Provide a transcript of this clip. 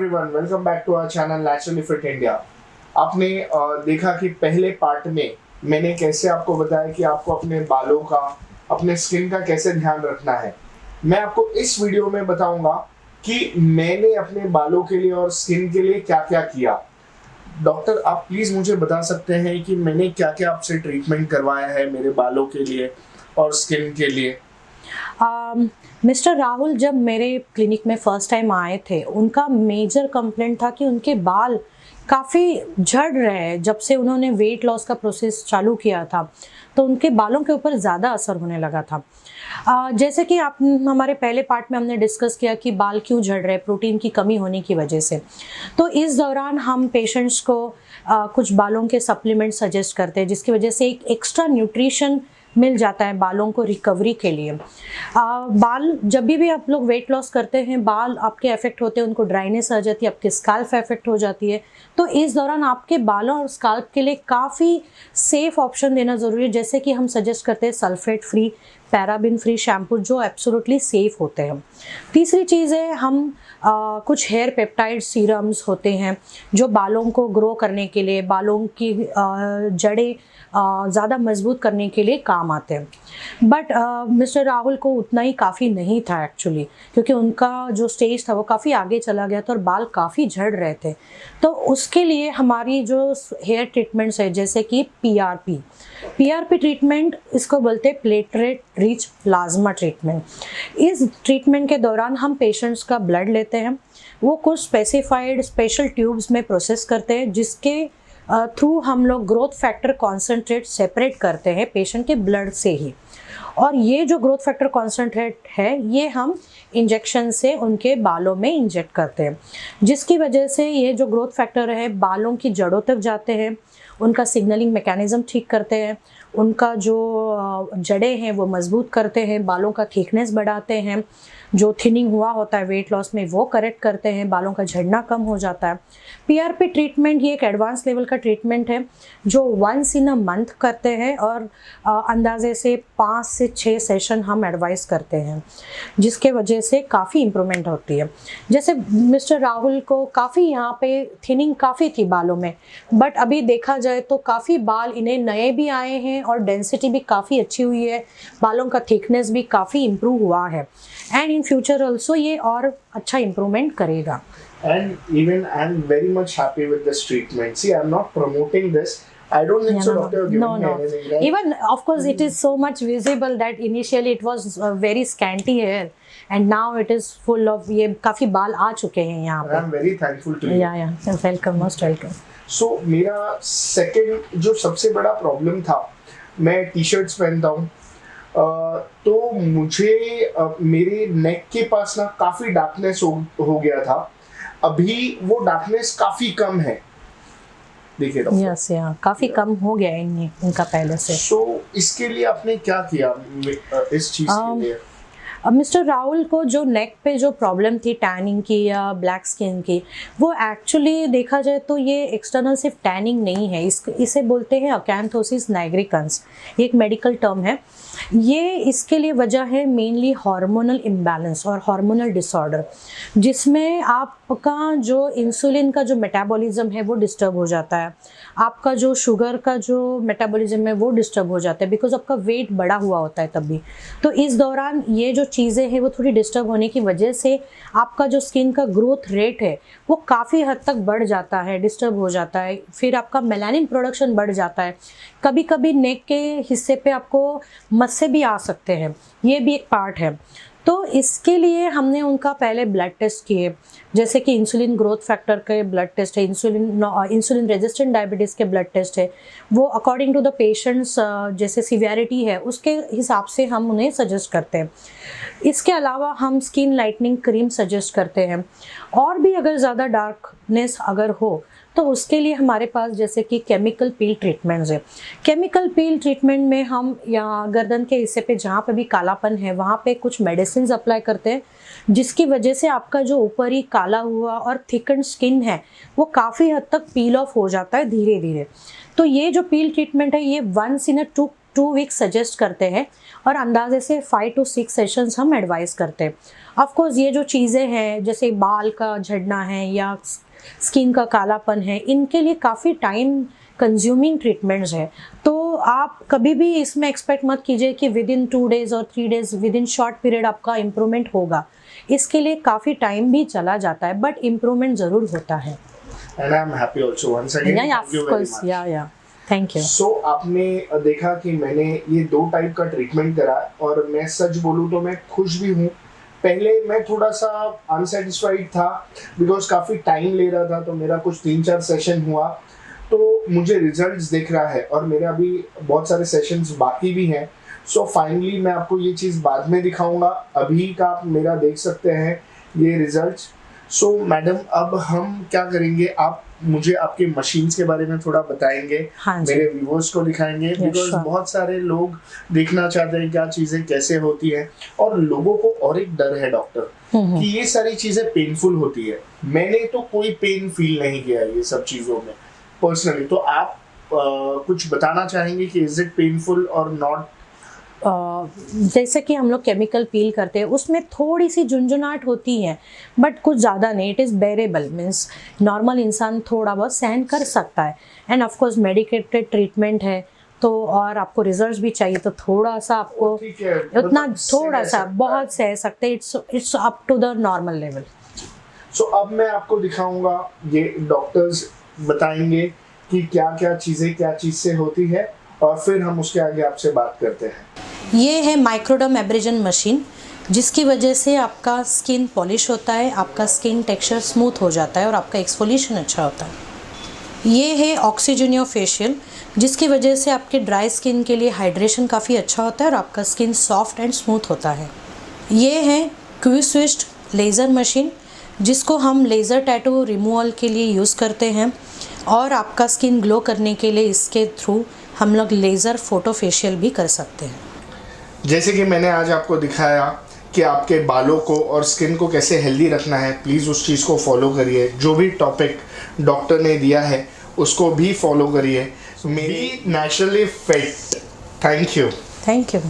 Everyone, welcome back to our channel naturally fit India. आपने देखा कि पहले पार्ट में मैंने कैसे आपको बताया कि आपको अपने बालों का, अपने स्किन का कैसे ध्यान रखना है। मैं आपको इस वीडियो में बताऊंगा कि मैंने अपने बालों के लिए और स्किन के लिए क्या क्या किया। डॉक्टर, आप प्लीज मुझे बता सकते हैं कि मैंने क्या क्या आपसे ट्रीटमेंट करवाया है मेरे बालों के लिए और स्किन के लिए। मिस्टर राहुल जब मेरे क्लिनिक में फर्स्ट टाइम आए थे, उनका मेजर कंप्लेंट था कि उनके बाल काफ़ी झड़ रहे हैं। जब से उन्होंने वेट लॉस का प्रोसेस चालू किया था तो उनके बालों के ऊपर ज़्यादा असर होने लगा था। जैसे कि आप हमारे पहले पार्ट में हमने डिस्कस किया कि बाल क्यों झड़ रहे हैं, प्रोटीन की कमी होने की वजह से। तो इस दौरान हम पेशेंट्स को कुछ बालों के सप्लीमेंट सजेस्ट करते हैं, जिसकी वजह से एक एक्स्ट्रा न्यूट्रिशन मिल जाता है बालों को रिकवरी के लिए। बाल जब भी आप लोग वेट लॉस करते हैं, बाल आपके अफेक्ट होते हैं, उनको ड्राइनेस आ जाती है, आपके स्काल्प अफेक्ट हो जाती है। तो इस दौरान आपके बालों और स्काल्प के लिए काफ़ी सेफ ऑप्शन देना ज़रूरी है। जैसे कि हम सजेस्ट करते हैं sulphate free, paraben free shampoo जो एब्सोल्युटली सेफ होते हैं। तीसरी चीज़ है, हम कुछ हेयर पेप्टाइड सीरम्स होते हैं जो बालों को ग्रो करने के लिए, बालों की जड़ें ज़्यादा मजबूत करने के लिए काम आते हैं। बट मिस्टर राहुल को उतना ही काफ़ी नहीं था एक्चुअली, क्योंकि उनका जो स्टेज था वो काफ़ी आगे चला गया था और बाल काफ़ी झड़ रहे थे। तो उसके लिए हमारी जो हेयर ट्रीटमेंट्स है, जैसे कि पीआरपी ट्रीटमेंट, इसको बोलते हैं प्लेटलेट रिच प्लाज्मा ट्रीटमेंट। इस ट्रीटमेंट के दौरान हम पेशेंट्स का ब्लड लेते हैं, वो कुछ स्पेसिफाइड स्पेशल ट्यूब्स में प्रोसेस करते हैं, जिसके थ्रू हम लोग ग्रोथ फैक्टर कॉन्सेंट्रेट सेपरेट करते हैं पेशेंट के ब्लड से ही। और ये जो ग्रोथ फैक्टर कॉन्सेंट्रेट है, ये हम इंजेक्शन से उनके बालों में इंजेक्ट करते हैं, जिसकी वजह से ये जो ग्रोथ फैक्टर है बालों की जड़ों तक जाते हैं, उनका सिग्नलिंग मैकेनिज्म ठीक करते हैं, उनका जो जड़ें हैं वो मजबूत करते हैं, बालों का थिकनेस बढ़ाते हैं, जो थिनिंग हुआ होता है वेट लॉस में वो करेक्ट करते हैं, बालों का झड़ना कम हो जाता है। पीआरपी ट्रीटमेंट ये एक एडवांस लेवल का ट्रीटमेंट है जो वंस इन अ मंथ करते हैं, और अंदाजे से 5 से 6 सेशन हम एडवाइस करते हैं, जिसके वजह से काफ़ी इम्प्रूवमेंट होती है। जैसे मिस्टर राहुल को काफ़ी यहाँ पे थिनिंग काफ़ी थी बालों में, बट अभी देखा जाए तो काफ़ी बाल इन्हें नए भी आए हैं और डेंसिटी भी काफ़ी अच्छी हुई है, बालों का थिकनेस भी काफ़ी इम्प्रूव हुआ है, एंड इन फ्यूचर ऑल्सो ये और अच्छा इम्प्रूवमेंट करेगा। And even I'm very much happy with this treatment. See, I'm not promoting this. I don't think so, doctor. You're giving me anything, right? Even of course, it is so much visible that initially it was very scanty hair, and now it is full of ये काफी बाल आ चुके हैं यहाँ पे। I'm very thankful to you. Yeah, welcome, most welcome. So मेरा second जो सबसे बड़ा problem था, मैं टी-शर्ट्स पहनता हूँ, तो मुझे मेरे नेक के पास ना काफी डार्कनेस हो गया था। अभी वो डार्कनेस काफी कम है, देखिए डॉक्टर। यस, काफी कम हो गया है इनका पहले से। सो इसके लिए आपने क्या किया इस चीज के लिए? मिस्टर राहुल को जो नेक पे जो प्रॉब्लम थी टैनिंग की या ब्लैक स्किन की, वो एक्चुअली देखा जाए तो ये एक्सटर्नल सिर्फ टैनिंग नहीं है, इसे बोलते हैं अकैंथोसिस नाइग्रिकन्स, ये एक मेडिकल टर्म है। ये इसके लिए वजह है मेनली हार्मोनल इम्बैलेंस और हार्मोनल डिसऑर्डर, जिसमें आपका जो इंसुलिन का जो मेटाबॉलिज्म है वो डिस्टर्ब हो जाता है, आपका जो शुगर का जो मेटाबॉलिज्म है वो डिस्टर्ब हो जाता है, बिकॉज आपका वेट बड़ा हुआ होता है तभी। तो इस दौरान ये जो चीज़ें हैं वो थोड़ी डिस्टर्ब होने की वजह से आपका जो स्किन का ग्रोथ रेट है वो काफ़ी हद तक बढ़ जाता है, डिस्टर्ब हो जाता है, फिर आपका मेलानिन प्रोडक्शन बढ़ जाता है। कभी कभी नेक के हिस्से पे आपको मस्से भी आ सकते हैं, ये भी एक पार्ट है। तो इसके लिए हमने उनका पहले ब्लड टेस्ट किए, जैसे कि इंसुलिन ग्रोथ फैक्टर के ब्लड टेस्ट है, इंसुलिन रेजिस्टेंट डायबिटीज़ के ब्लड टेस्ट है, वो अकॉर्डिंग टू द पेशेंट्स जैसे सीवियरिटी है उसके हिसाब से हम उन्हें सजेस्ट करते हैं। इसके अलावा हम स्किन लाइटनिंग क्रीम सजेस्ट करते हैं, और भी अगर ज़्यादा डार्कनेस अगर हो तो उसके लिए हमारे पास जैसे कि केमिकल पील ट्रीटमेंट्स है। केमिकल पील ट्रीटमेंट में हम यहाँ गर्दन के हिस्से पे जहाँ पे भी कालापन है वहाँ पे कुछ मेडिसिन अप्लाई करते हैं, जिसकी वजह से आपका जो ऊपरी काला हुआ और थिकन स्किन है वो काफ़ी हद तक पील ऑफ हो जाता है धीरे धीरे। तो ये जो पील ट्रीटमेंट है ये once in a 2 weeks suggest करते हैं और अंदाजे से 5 to 6 सेशंस हम एडवाइस करते हैं। ऑफ कोर्स ये जो चीज़ें हैं जैसे बाल का झड़ना है या स्किन का कालापन है, इनके लिए काफ़ी टाइम कंज्यूमिंग ट्रीटमेंट्स है, तो आप कभी भी इसमें एक्सपेक्ट मत कीजिए कि विद इन 2 days और 3 days with in short period आपका इम्प्रूवमेंट होगा। इसके लिए काफ़ी टाइम भी चला जाता है, बट इम्प्रूवमेंट ज़रूर होता है। And I'm happy also once again. Yeah, Thank you of very course. much. Yeah. Thank you. So आपने देखा कि मैंने ये 2 टाइप का ट्रीटमेंट करा और मैं सच बोलूँ तो मैं खुश भी हूँ। पहले मैं थोड़ा सा अनसेटिस्फाइड था बिकॉज काफ़ी टाइम ले रहा था, तो मेरा कुछ 3-4 सेशन हुआ तो मुझे रिजल्ट्स दिख रहा है और मेरा अभी बहुत सारे सेशंस बाकी भी हैं। सो फाइनली मैं आपको ये चीज़ बाद में दिखाऊंगा, अभी का आप मेरा देख सकते हैं ये रिजल्ट्स। सो मैडम अब हम क्या करेंगे, आप मुझे आपके मशीन्स के बारे में थोड़ा बताएंगे। हाँ जी। मेरे व्यूअर्स को दिखाएंगे बिकॉज sure. बहुत सारे लोग देखना चाहते हैं क्या चीज़ें कैसे होती हैं, और लोगों को और एक डर है डॉक्टर कि ये सारी चीज़ें पेनफुल होती है। मैंने तो कोई पेन फील नहीं किया ये सब चीज़ों में पर्सनली, तो आप कुछ बताना चाहेंगे कि इज इट पेनफुल और नॉट? जैसे कि हम लोग केमिकल पील करते हैं उसमें थोड़ी सी झुंझुनाहट होती है, बट कुछ ज़्यादा नहीं। इट इज़ बेरेबल, मीन्स नॉर्मल इंसान थोड़ा बहुत सहन कर सकता है। End of course medicated treatment है, तो और आपको रिजल्ट्स भी चाहिए तो थोड़ा सा आपको उतना थोड़ा सा बहुत सह सकते हैं। It's up to the normal level. So अब मैं आपको दिखाऊंगा, ये डॉक्टर्स बताएंगे कि क्या क्या चीज़ें क्या चीज़ से होती है, और फिर हम उसके आगे आपसे बात करते हैं। ये है माइक्रोडर्म एब्रेजन मशीन, जिसकी वजह से आपका स्किन पॉलिश होता है, आपका स्किन टेक्सचर स्मूथ हो जाता है और आपका एक्सफोलिएशन अच्छा होता है। ये है ऑक्सीजनियो फेशियल, जिसकी वजह से आपके ड्राई स्किन के लिए हाइड्रेशन काफ़ी अच्छा होता है और आपका स्किन सॉफ्ट एंड स्मूथ होता है। ये है क्यू-स्विच्ड लेज़र मशीन, जिसको हम लेज़र टैटू रिमूवल के लिए यूज़ करते हैं, और आपका स्किन ग्लो करने के लिए इसके थ्रू हम लोग लेज़र फोटो फेशियल भी कर सकते हैं। जैसे कि मैंने आज आपको दिखाया कि आपके बालों को और स्किन को कैसे हेल्दी रखना है, प्लीज़ उस चीज़ को फॉलो करिए। जो भी टॉपिक डॉक्टर ने दिया है उसको भी फॉलो करिए। मेरी naturally fit. Thank you. Thank you.